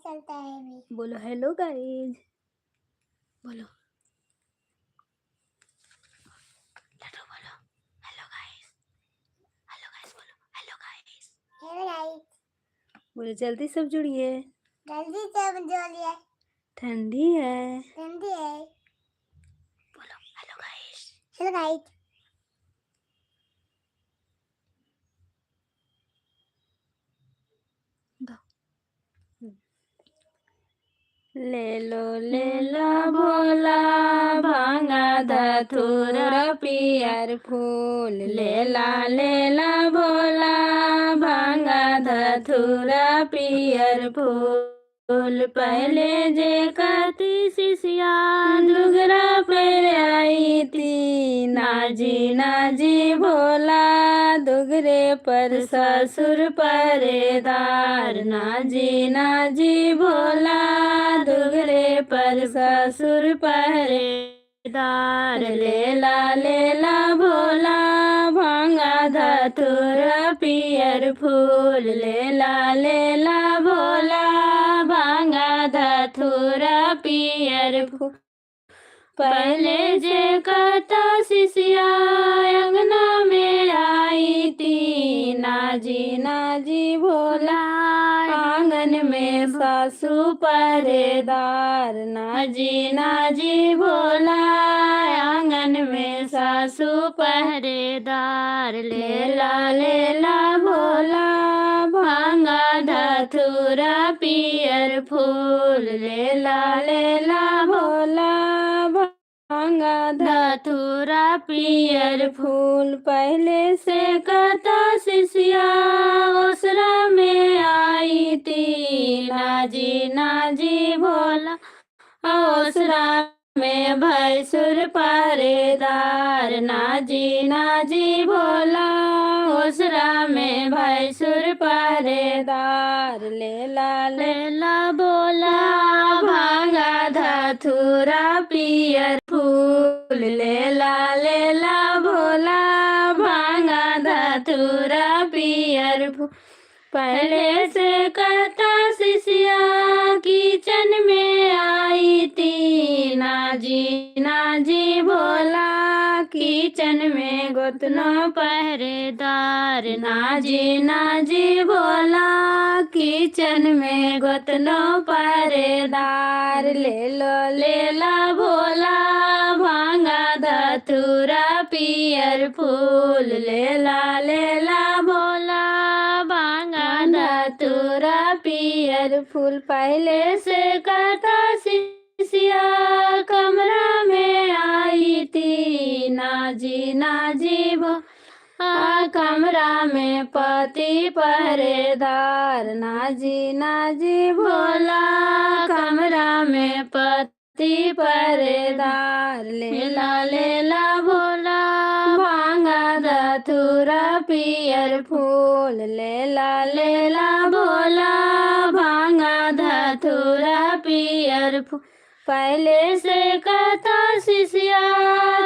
चलता है अभी। बोलो हेलो गाइज। बोलो लड्डू बोलो हेलो गाइस। हेलो गाइस बोलो हेलो गाइस। Hello guys. बोलो जल्दी सब जुड़िए। जल्दी से जोड़िए। ठंडी है। ठंडी है। बोलो हेलो गाइस। Hello guys. ले लो भोला भांगा धतूरा पियर फूल। ले ला भोला भांगा धतूरा पियर फूल। पहले जे कती शिशिया दुगरा पर आई थी। नाजी भोला दुगरे पर ससुर परेदार। नाजी भोला दुगरे पर ससुर परेदार। ले ला भोला भांगा धतूरा पियर फूल। ले ला भोला भांगा धतूरा पियर फूल। पहले जे कता शिशिया अंगना में आई थी। नाजी भोला आंगन में सासू परेदार। नाजी भोला आंगन में सासू पहरेदार। ले ला भोला भांगा धतूरा पियर फूल। ले ला भोला भांगा धतूरा पियर फूल। पहले से कता शिशिया ओसरा में आई थी। नाजी भोला ओसरा में भैंसुर पहरेदार। नाजी भोला ओसरा में भैंसुर पहरेदार। ले ला भोला भांगा धतूरा पियर फूल। ले ला भोला भांगा धतूरा पियर फूल। पहले से कता शिशिया किचन में आई थी। नाजी भोला किचन में गोतनो पहरेदार। नाजी भोला किचन में गोतनो पहरेदार। ले ला भोला भांगा धतूरा पियर फूल। ले ला भोला भांगा धतूरा पियर फूल। पहले से कता शिशिया कमरा में आई थी। नाजी भोला कमरा में पति पहरेदार। नाजी भोला कमरा में पति पहरेदार। ले ला भोला भांगा धतूरा पियर फूल। ले ला भोला भांगा धतूरा पियर फूल। पहले से कथा शिशिया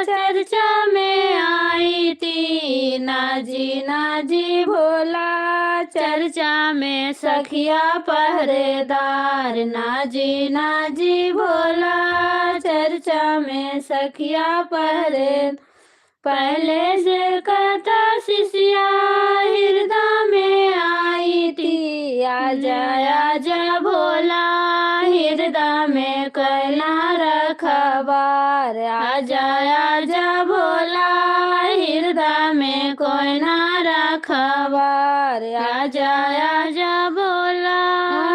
चर्चा में आई थी। नाजी भोला चर्चा में सखिया पहरेदार। नाजी भोला चर्चा में सखिया पहरे। पहले से कथा शिशिया हृदय में आई थी। आजा भोला हृदय में कैला रखबार। आजा भोला हृदय में कोई ना रखबार। आजा भोला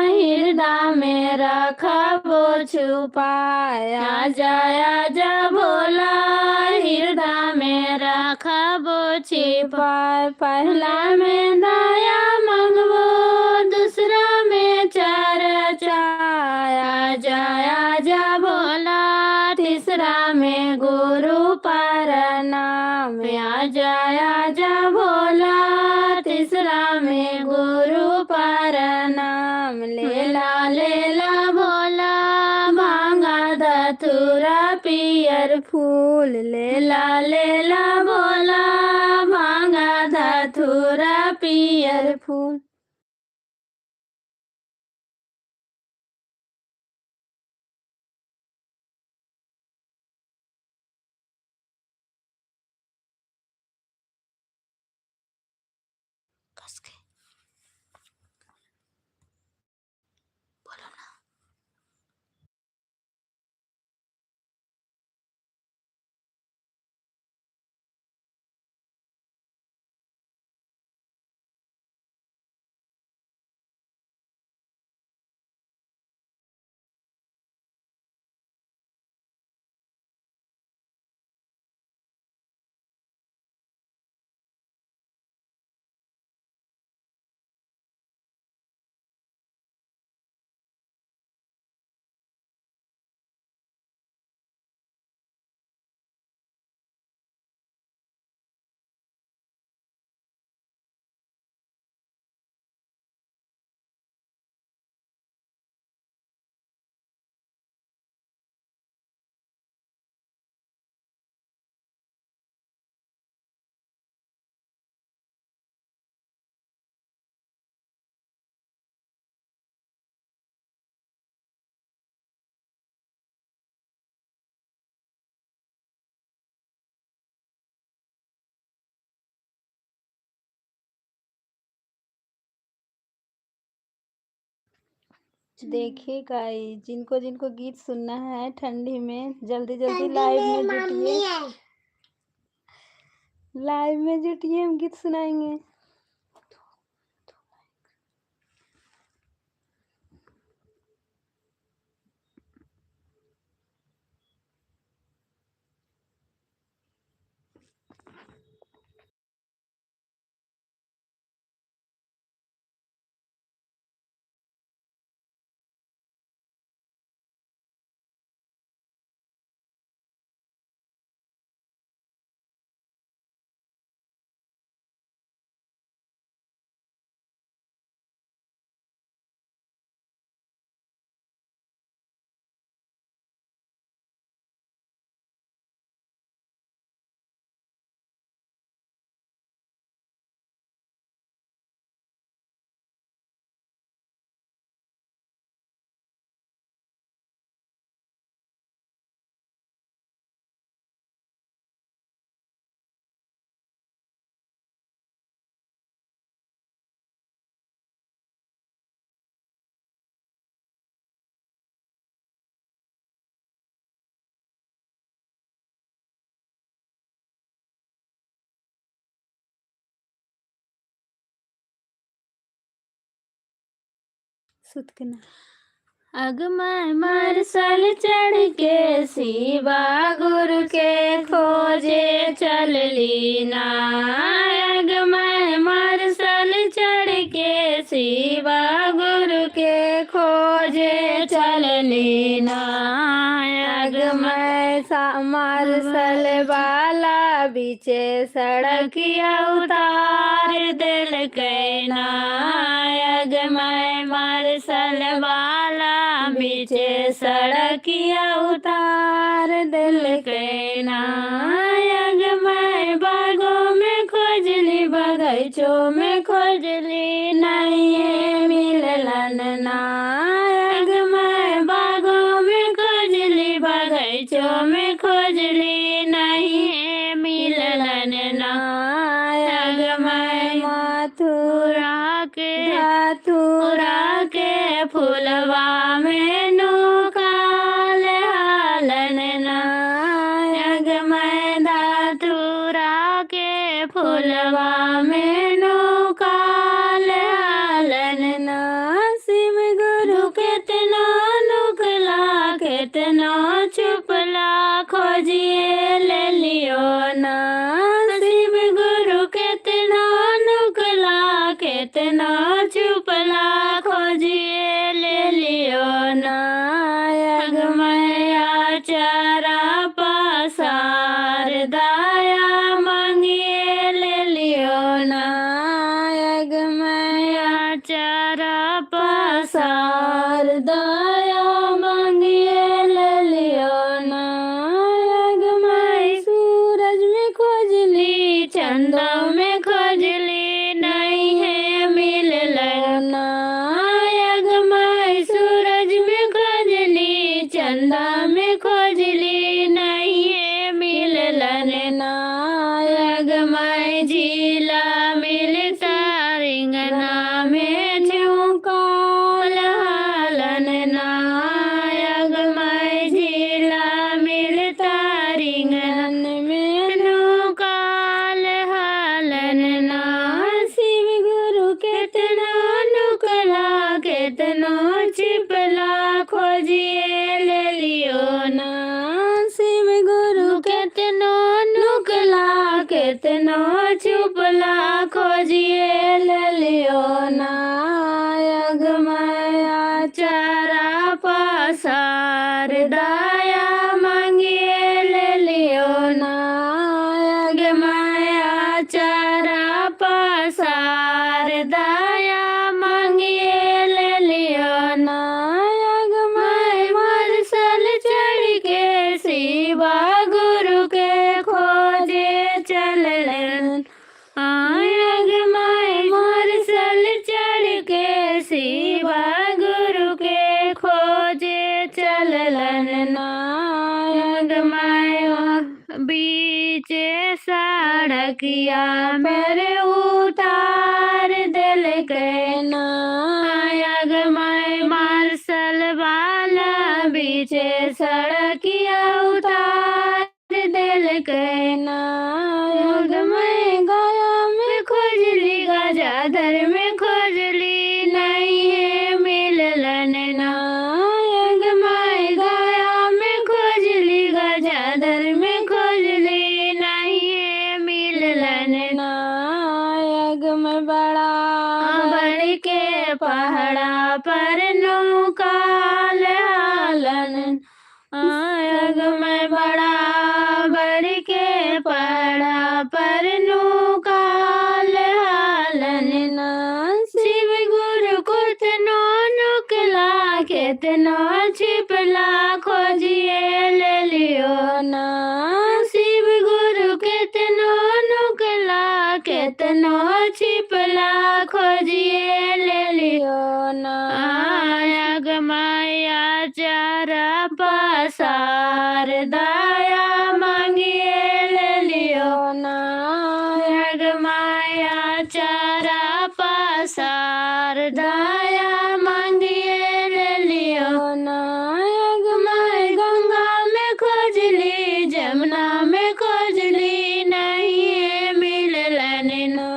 हृदय में रखबो छुपाए। आजा भोला हृदय में रखबो छिपाए। पहला में दया मंगबो दूसरा में चर्चा। आजा भोला तीसरा में गुरु प्रणाम। आजा भोला तीसरा में गुरु प्रणाम। ले ला भोला भांगा धतूरा पियर फूल। ले ला भोला भांगा धतूरा पियर फूल। देखिए गाइस, जिनको जिनको गीत सुनना है ठंडी में, जल्दी जल्दी ठंडी लाइव में में मम्मी जुटिए। है। लाइव में जुटिए, हम गीत सुनाएंगे। सुत के ना अगमय मरसल चढ़ के शिवा गुरु के खोजे चलली ना। अगमय मरसल चढ़ के शिवा गुरु के खोजे चलली ना। अगमय मरसल वाला बीचे सड़किया उतार दिल कैना। अगमय मरसल वाला बीचे सड़किया उतार दिल कैना। अगमय बागों में खोजली बगैचों में खोजली नहीं मिललन ना। अगमय बागों में खोजली बगैचों में खोजली नहीं मिललन ना। अगमय मथुरा के धतूरा के फुलवा में नुकाल हालन ना। अगमय धतूरा के फुलवा में नुकाल हालन ना। शिव गुरु कितना नुकला कितना चुपला खोजिए ले लियो ना। शिव गुरु कितना नुकला कितना चुपला खोजिए ले लियो ना। अगमय आचारा पसार दाया मांगिए ले लियो ना। अगमय आचारा पसार दाया मांगिए ले लियो ना। अगमय सूरज में खोजली चंदों में खोजली नहीं है मिललन ना। अगमय सूरज में खोजली चंदा में खोजली नहीं है मिललन ना। अगमय झीला मिलता रिंगना में झुकाल हालन ना। अगमय झीला मिलता रिंगन में नुकाल हालन ना। शिव गुरु कितना नुकला कितनो चिपला खोजिए ले लियो ना। शिव गुरु कितनो नुकला कितनो चुपला खोजिए ले लियो ना। अगमय आचारा पसार दाया मांगिए ले लियो ना। अगमय आचारा पसार दाया मांगिए ले लियो ना। अगमय मरसल चढ़ के शिवा गुरु के खोजे चललन। अगमय मरसल चढ़ के शिवा गुरु के खोजे चललन ना। अगमय बीचे सड़किया मेरे उतार दिल के ना। अगमय मरसल पीछे सड़किया उतार दिल के ना योग में गया में खोजली गजाधर में खोजली नहीं है मिलन ना योग में गया में खोजली गजाधर में खोजली नहीं है मिलन ना योग में बड़ा बढ़ के पहाड़ा पर नौका हालन आग में बड़ा बढ़ के पहाड़ा पर नौका हालन ना शिव गुरु कुतनो नुकला केतनो छिपला खोजिए ले लियो ना शिव गुरु केतनो नुकला केतनो छिपला खोजिए ले लियो ना आग माया चारा पसार दाया मांगिए ले लियो ना आग माया चारा पसार दाया मांगिए ले लियो ना आग माय गंगा में खोजली जमुना में खोजली नहीं है मिलन ना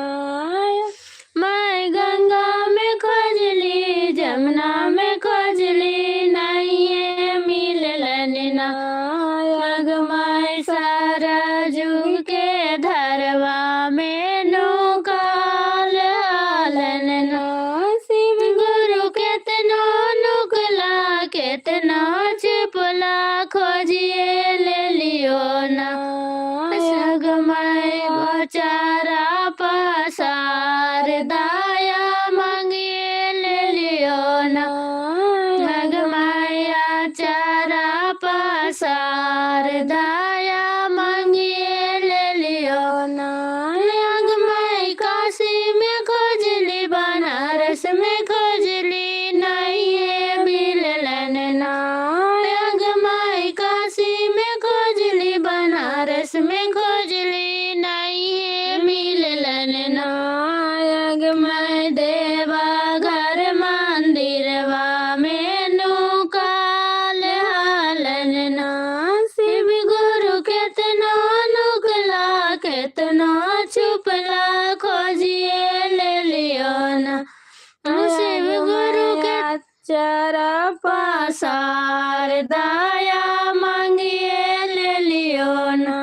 मैं गंगा में खोजली जमुना में खोजली नहीं है मिलन ना आग माय सारा जुग के धरवा में नौका हालन ना शिव गुरु केतनो नुकला केतनो छिपला खोजिए ले लियो ना सग मैं चारा पसार दाया मांगिए ले लियो ना नग माया चारा पसार दाया मांगिए ले लियो ना नग मैं काशी में खोजली बनारस में खोजली नहीं है मिलन ना नग मैं काशी में खोजली बनारस में खोजली नहीं है मिलन ना यग मैं देवा घर मंदिरवा में नौकाल हालन ना शिव गुरु केतनो नुकला केतनो छुपला खोजिए ले लियो ना शिव गुरु के चरा पसार दाया मांगिए ले लियो ना।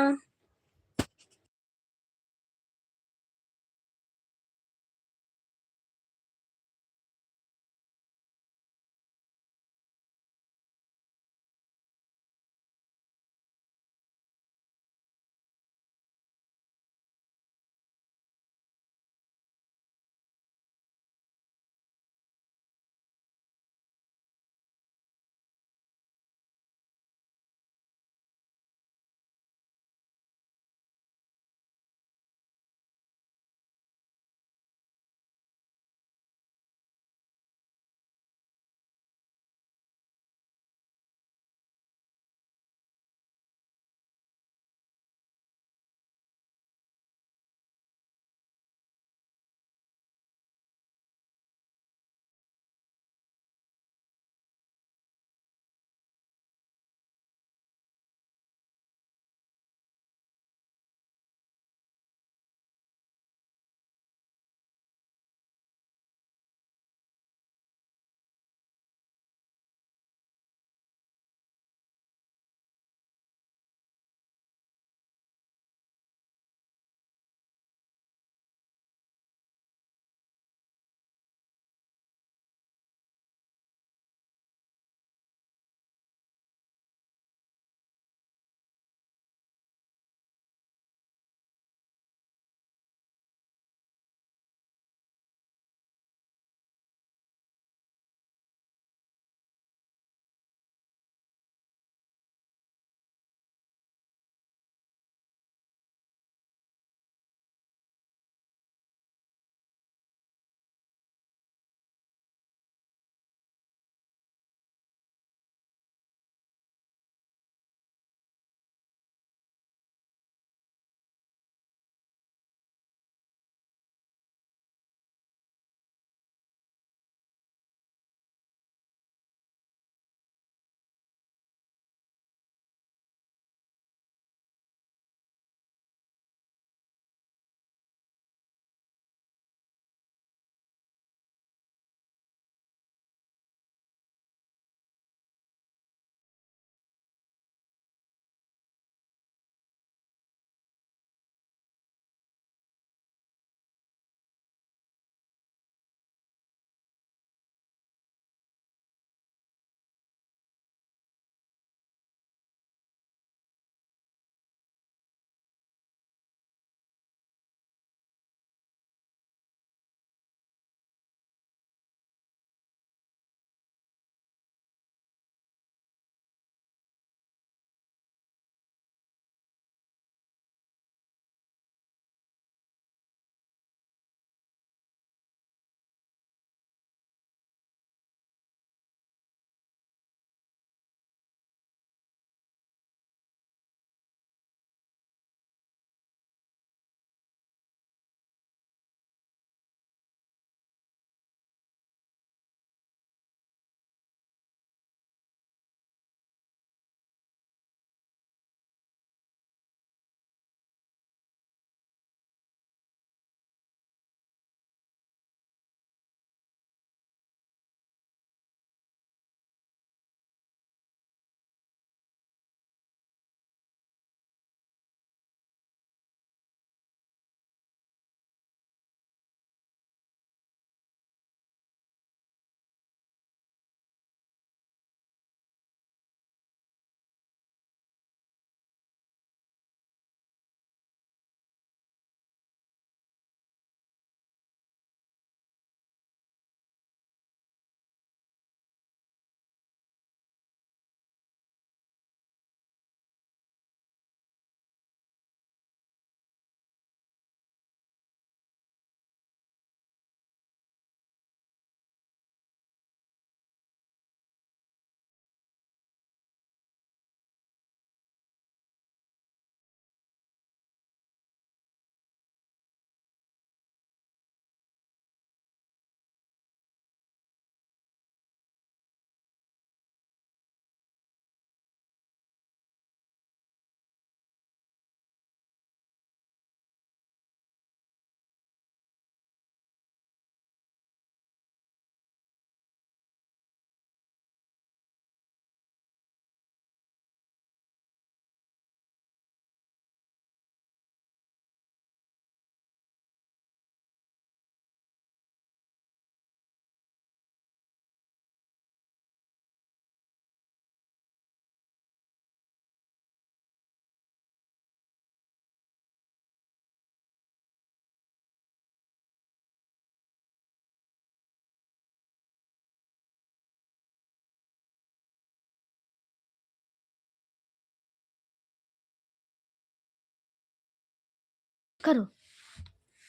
करो।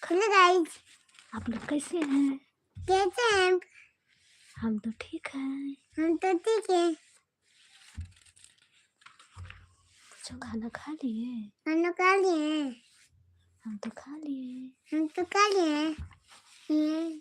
हेलो गाइस, आप लोग कैसे हैं? कैसे हैं? हम तो ठीक हैं। हम तो ठीक है। पूछो, खाना खा लिए? खाना खा लिए? हम तो खा लिए। हम तो खा लिए। ये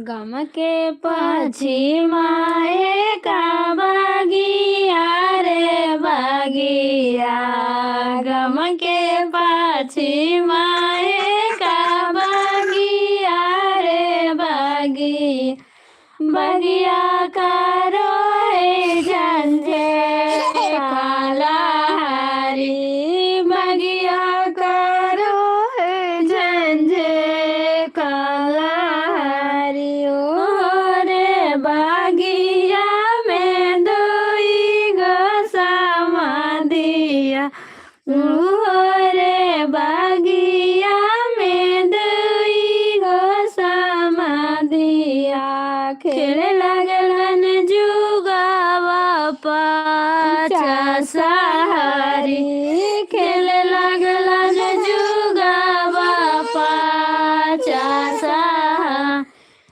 गम के पाछी माए का बगिया रे बगिया, गम के पाछी माए का बगिया रे बगी, बगिया करो है झंझे काला हरी, बगिया करो है झंझे काला हरी। ओ रे बगिया में दोई गो समाधिया, रे बगिया में दुई गो समाधिया, खेले लगलन जुगावा पाचा सहारी, खेले लगलन जुगावा पाचा सहा,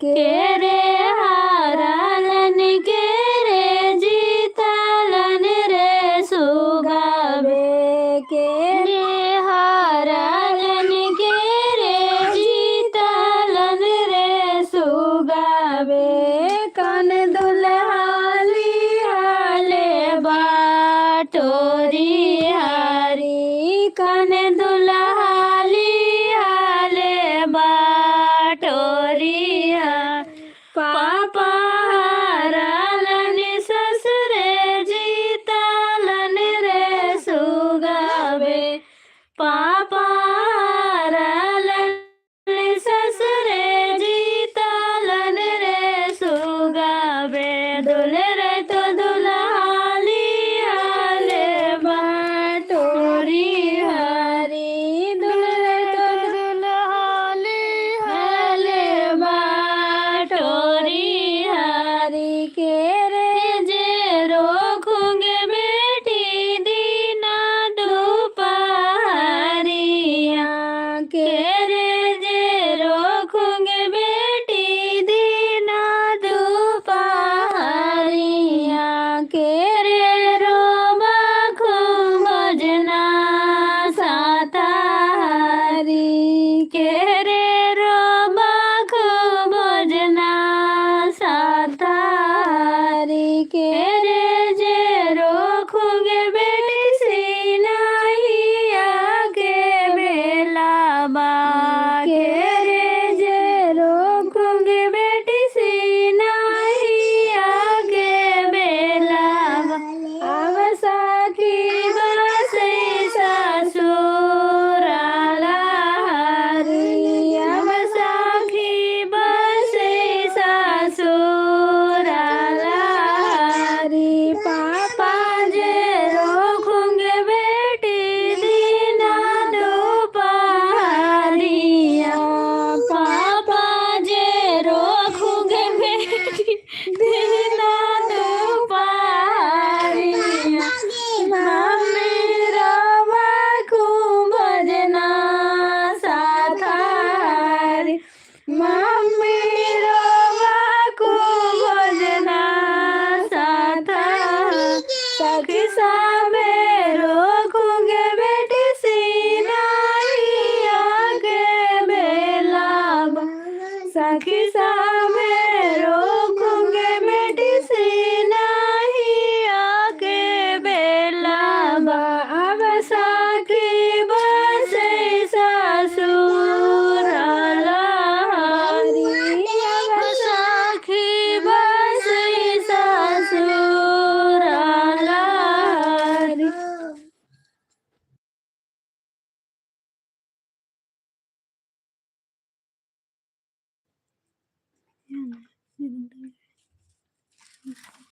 के रे हारलन के रे जीतलन रे सुगावे, के रे हारलन के रे जीतलन रे सुगावे, कन दुल्हाली हाले बाटोरी हारी, कन दुल्हाली हाले बाटोरी हारी, पापा हारलन ससुरे जीतलन रे सुगावे, पापा हारलन ससुरे जीतलन रे सुगावे, दुल्हरे तो दुल्हाली हाले बाटोरी हारी, दुल्हरे तो दुल्हाली हाले बाटोरी हारी, के रे जे रोखूंगे बेटी दीना दोपहरिया, के रे जे रोखूंगे बेटी दीना दोपहरिया, के रे रोबा खूब भजना सातारी, के रे रोबा खूब भजना सातारी, के रे जे रोखूंगे बेटी सिनाही आगे बेला बा, के रे जे रोखूंगे बेटी सिनाही आगे बेला बा, अब साखी बसे ससुराला हरी, अब साखी बसे ससुराला हरी, पापा जे रोखूंगे बेटी दीना दोपहरिया, पापा जे रोखूंगे बेटी दीना दोपहरिया, मम्मी रवा खूब भजना साथारी, मम्मी रवा खूब भजना साथारी, सखी सामे रोखूंगे बेटी सिनाही आगे बेला बा, सखी सामे रोखूंगे बेटी सिनाही आगे बेला बा, अब साखी बसे Yeah.